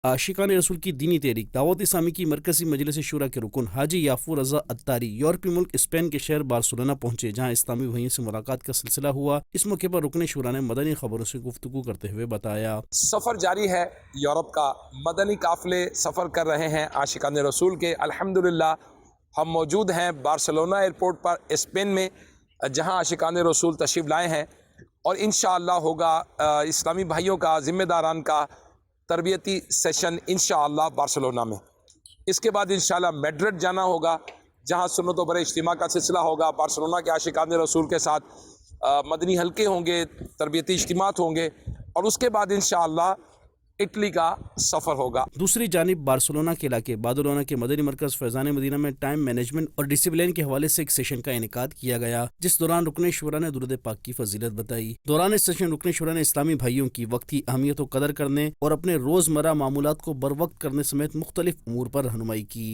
आशिकान रसूल की दीनी तहरीक दावत इस्लामी की मरकजी मजलिस शूरा के रुकन हाजी याफूर रजा अत्तारी यूरोपी मुल्क स्पेन के शहर बार्सिलोना पहुंचे, जहां इस्लामी भाइयों से मुलाकात का सिलसिला हुआ। इस मौके पर रुकन शूरा ने मदनी खबरों से गुफ्तगू करते हुए बताया, सफ़र जारी है यूरोप का, मदनी काफ़िले सफ़र कर रहे हैं आशिकान रसूल के। अल्हम्दुलिल्लाह हम मौजूद हैं बार्सिलोना एयरपोर्ट पर स्पेन में, जहां आशिकान रसूल तशरीफ़ लाए हैं और इंशाअल्लाह होगा इस्लामी भाइयों का ज़िम्मेदारान का तरबियती सेशन इंशाअल्लाह बार्सिलोना में। इसके बाद इंशाअल्लाह मैड्रिड जाना होगा, जहां सुन्नत व बरे इज्तिमा का सिलसिला होगा। बार्सिलोना के आशिकान रसूल के साथ मदनी हल्के होंगे, तरबियती इज्तिमात होंगे और उसके बाद इंशाअल्लाह इटली का सफ़र होगा। दूसरी जानिब बार्सिलोना के इलाके बादलोना के मदनी मरकज फैज़ान मदीना में टाइम मैनेजमेंट और डिसिप्लिन के हवाले से एक सेशन का इनेकाद किया गया, जिस दौरान रुकन शूरा ने दुरूद पाक की फजीलत बताई। दौरान इस सेशन रुकन शूरा ने इस्लामी भाइयों की वक्ती अहमियत को कदर करने और अपने रोज़मर्रा मामूलात को बर वक्त करने समेत मुख्तलिफ उमूर पर रहनुमाई की।